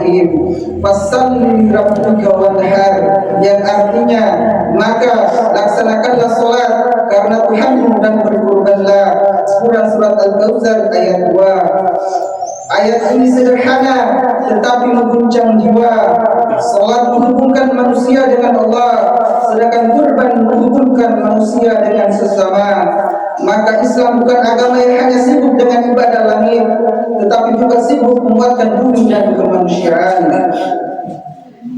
Bismillahirrahmanirrahim. Fassalli rabbika wanhar, yang artinya maka laksanakanlah salat karena Tuhanmu dan berkurbanlah. Surat Al-Kautsar ayat 2. Ayat ini sederhana tetapi mengguncang jiwa. Salat menghubungkan manusia dengan Allah, sedangkan kurban menghubungkan manusia dengan sesama. Maka Islam bukan agama yang hanya sibuk dengan ibadah langit, tetapi juga sibuk menguatkan bumi dan kemanusiaan.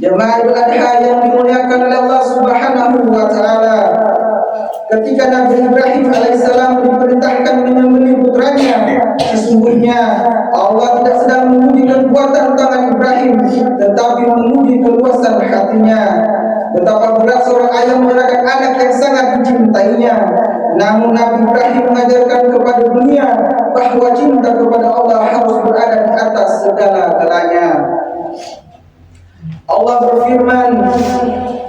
Jemaah Idul Adha yang dimuliakan oleh Allah Subhanahu wa taala, ketika Nabi Ibrahim alaihissalam diperintahkan menyembelih putranya, sesungguhnya Allah tidak sedang menguji kekuatan tangan Ibrahim, tetapi menguji keluasan hatinya. Betapa berat seorang ayah menyerahkan anak yang sangat dicintainya. Namun Nabi Ibrahim mengajarkan kepada dunia bahwa cinta kepada Allah harus berada di atas segala-galanya. Allah berfirman,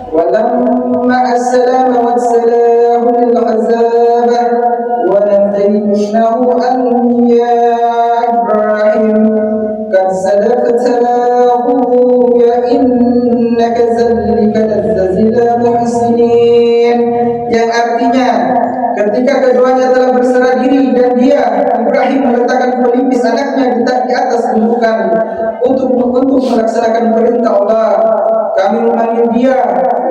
وَلَمَّا أَسْلَمَ وَتَسَلَّهُ لِلْجَبِينِ وَنَادَيْنَاهُ أَن يَا إِبْرَاهِيمُ قَدْ صَدَقْتَ الرُّؤْيَا إِنَّا كَذَلِكَ نَجْزِي الْمُحْسِنِينَ, yang artinya ketika keduanya telah berserah diri dan dia Ibrahim meletakkan pelipis anaknya di atas gundukan untuk melaksanakan perintah Allah, kami memanggil dia,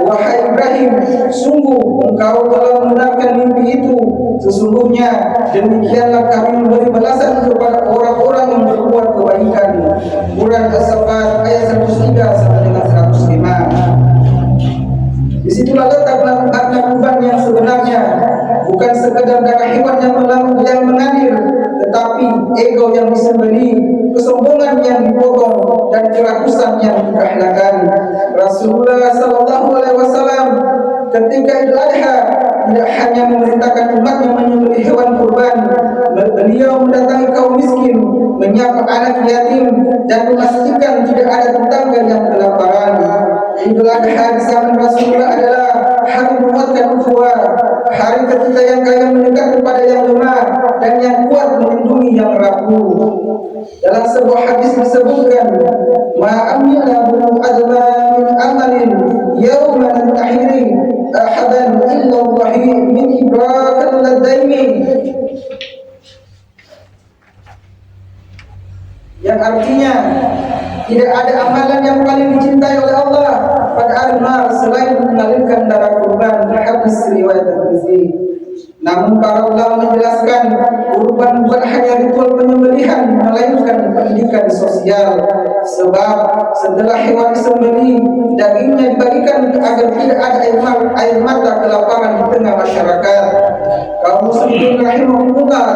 wahai Ibrahim, sungguh engkau telah membenarkan mimpi itu. Sesungguhnya demikianlah kami memberi balasan kepada orang-orang yang berbuat kebaikan. Quran As-Saffat ayat 103 sampai dengan 105. Disitulah letak makna kurban yang sebenarnya, bukan sekedar darah hewan yang mengalir, tetapi ego yang disembelih, kesombongan yang dipotong, dan kerakusan yang dikahlakan. Rasulullah SAW ketika Idul Adha tidak hanya memerintahkan umatnya menyembelih hewan kurban, beliau mendatangi kaum miskin, menyapa anak yatim, dan memastikan tidak ada tetangga yang kelaparan. Idul Adha di zaman Rasulullah adalah hari menguatkan ukhuwah, hari ketika yang kaya mendekat kepada yang lemah dan yang kuat melindungi yang rapuh. Dalam sebuah hadis disebutkan, ma amila bunu adma min amalin yawman tahiri ahadan illa wahi min ibrakal ladaimi, yang artinya tidak ada amalan yang paling dicintai oleh Allah pada hari Mar selain mengalirkan darah kurban. Hadis riwayat Tirmizi. Namun para ulama menjelaskan kurban bukan hanya ritual penyembelihan, melainkan pendidikan sosial. Sebab setelah hewan disembelih, dagingnya dibagikan agar tidak ada air mata kelaparan di tengah masyarakat. Kaum muslimin rahimahumullah,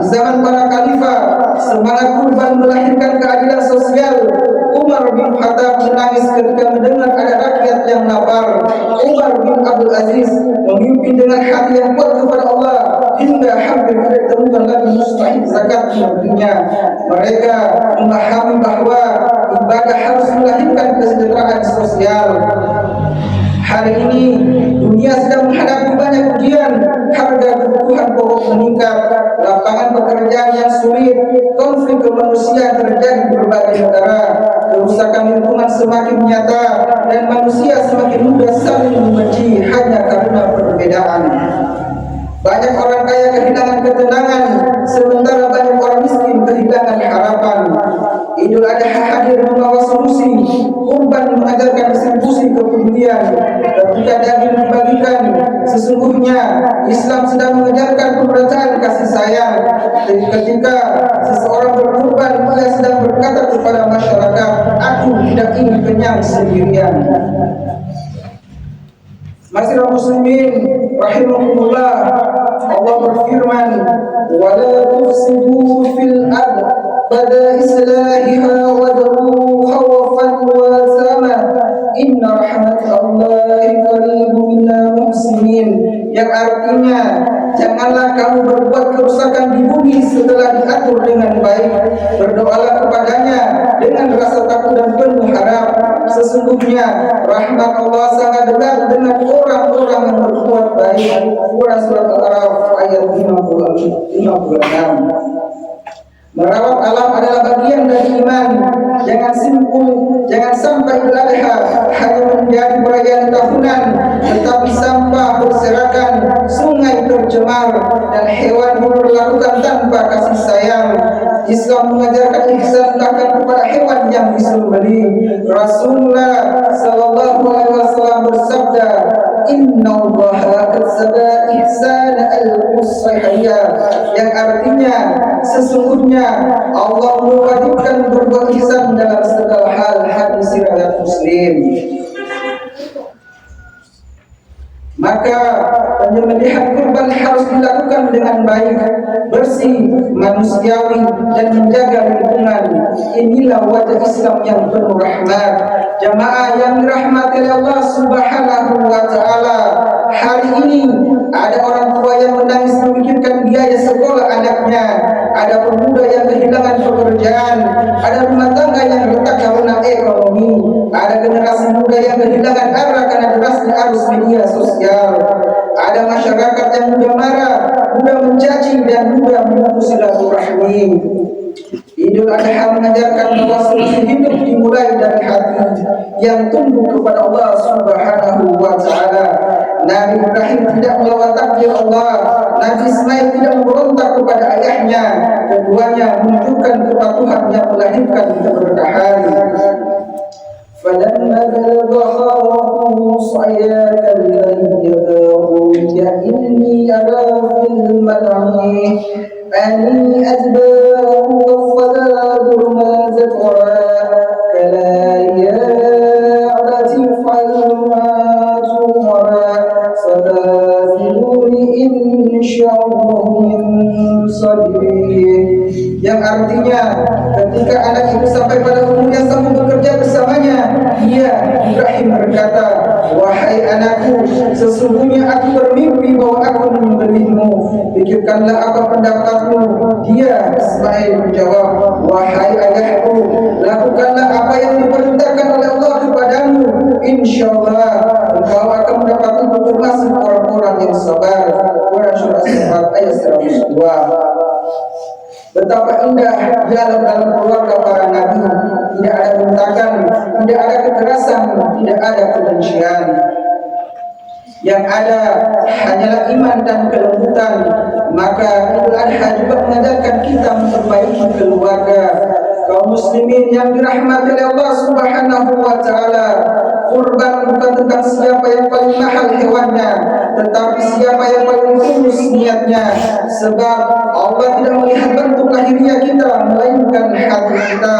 di zaman para khalifah, semangat kurban melahirkan keadilan sosial. Umar bin Khattab menangis ketika mendengar ada rakyat yang lapar. Umar bin Abdul Aziz memimpin dengan hati yang kuat kepada Allah hingga hampir tidak ditemukan lagi mustahil zakat di negerinya. Mereka memahami bahwa ibadah harus melahirkan kesejahteraan sosial. Hari ini dunia sedang menghadapi banyak ujian, harga kebutuhan pokok meningkat, lapangan pekerjaan yang sulit, konflik kemanusiaan terjadi di berbagai negara, kerusakan lingkungan semakin nyata, dan manusia semakin mudah saling membenci hanya karena perbedaan. Banyak orang kaya kehilangan ketenangan, sementara banyak orang miskin kehilangan harapan. Idul Adha hadir membawa solusi. Kurban mengajarkan distribusi kepedulian. Ketika daging dibagikan, sesungguhnya Islam sedang mengajarkan pemberitaan kasih sayang. Ketika seseorang berkurban, ia sedang berkata kepada masyarakat, aku tidak ingin kenyang sendirian. Masyarakat muslimin rahimahumullah, Allah berfirman, wala tufsidu fil ard ba'da islahiha wad'u khawfan wa sama inna rahmatallahi qaribun minal muhsinin, yang artinya janganlah kamu berbuat kerusakan di bumi setelah diatur dengan baik. Berdoalah kepadanya dengan rasa takut dan penuh harap. Sesungguhnya rahmat Allah sangat dekat dengan orang-orang yang berbuat baik. Quran Surat Al-Araf ayat 56. Merawat alam adalah bagian dari iman. Jangan simpul Jangan sampai Idul Adha hanya menjadi perayaan tahunan, tetapi sampah berserakan, sungai tercemar, dan hewan diperlakukan tanpa kasih sayang. Islam mengajarkan ihsan bahkan kepada hewan yang disembelih. Rasulullah sallallahu alaihi wasallam bersabda, "Innallaha katsaba ihsana al-musahiyah," yang artinya sesungguhnya Allah mewajibkan berbuat ihsan dalam segala hal. Hadis riwayat Muslim. Maka penyembelihan kurban harus dilakukan dengan baik, bersih, manusiawi, dan menjaga lingkungan. Inilah wajah Islam yang penuh rahmat. Jamaah yang dirahmati oleh Allah Subhanahu wa taala, hari ini ada orang tua yang menangis memikirkan biaya sekolah anaknya, ada pemuda yang kehilangan pekerjaan, ada rumah tangga yang retak karena ekonomi, ada generasi muda yang kehilangan arah karena derasnya arus media sosial, ada masyarakat yang mudah marah, mudah mencaci, dan mudah memutus silaturahmi. Idul Adha mengajarkan bahwa seluruh hidup dimulai dari hati yang tumbuh kepada Allah Subhanahu wa taala. Nabi Ibrahim tidak melawan takdir Allah, Nabi Ismail tidak memberontak kepada ayahnya. Keduanya menunjukkan kepatuhan yang melahirkan keberkahan. فلما بلغ معه سعيا كالذي يدعو إني أرى في المنام أني أتبعه فناظر ماذا ترى كلا يا تفعل ما تؤمر ستذكرني إن شاء الله من صبري, yang artinya ketika anak itu sampai pada umurnya sanggup bekerja bersamanya, Ibrahim berkata, "Wahai anakku, sesungguhnya aku bermimpi bahwa aku menyembelihmu. Pikirkanlah apa pendapatmu." Dia Ismail menjawab, "Wahai ayahku, lakukanlah apa yang diperintahkan oleh Allah kepadamu. Insyaallah engkau akan mendapati termasuk orang-orang yang sabar." Quran surah 4 ayat 102. Betapa indah dialog dalam keluarga para nabi. Tidak ada bentakan, tidak ada kekerasan, tidak ada kebencian. Yang ada hanyalah iman dan kelembutan. Maka Idul Adha juga mengajarkan kita memperbaiki keluarga. Kaum muslimin yang dirahmati oleh Allah Subhanahu wa taala, kurban bukan tentang siapa yang paling mahal hewannya, tetapi siapa yang paling tulus niatnya. Sebab Allah tidak melihat bentuk lahiriah kita, melainkan hati kita.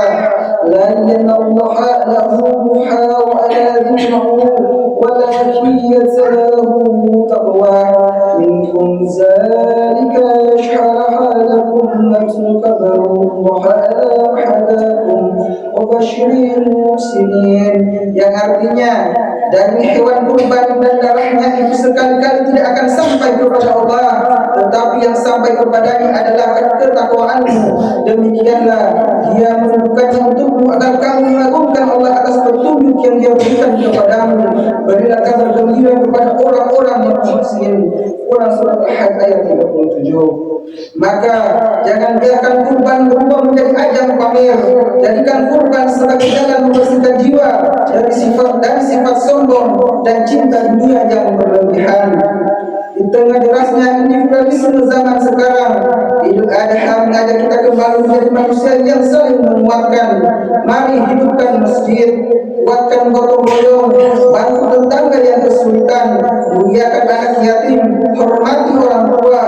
La yanallahu lahu wa ala dhimmu walakin yatalahu taqwa minkum zalika yashhara lakum natqabaru wa hadakum wa basyirin muslimin, yang artinya dari hewan kurban dan darahnya itu sekali-kali tidak akan sampai kepada Allah, tetapi yang sampai kepadanya adalah ketakwaanmu. Demikianlah dia menunjukkannya untukmu agar kamu mengagungkan Allah atas petunjuk yang dia berikan kepadamu. Berilah kabar gembira kepada orang-orang yang muhsin. Quran surah Al-Hajj ayat 37. Maka jangan biarkan kurban berubah menjadi ajang pamer. Jadikan kurban sebagai jalan membersihkan jiwa dari sifat sombong dan cinta dunia yang berlebihan. Di tengah derasnya individualisme zaman sekarang, Idul Adha mengajak kita kembali menjadi manusia yang saling menguatkan. Mari hidupkan masjid, kuatkan gotong royong, bantu tetangga yang kesulitan, muliakan anak yatim, hormati orang tua,